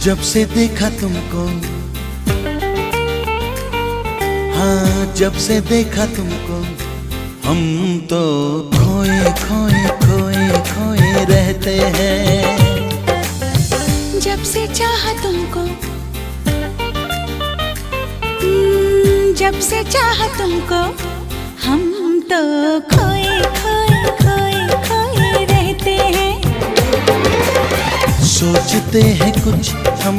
जब से देखा तुमको, हाँ जब से देखा तुमको, हम तो खोए खोए खोए खोए रहते हैं। जब से चाहा तुमको, जब से चाहा तुमको, हम तो खोए खोए खोए खोए रहते हैं। सोचते हैं कुछ हम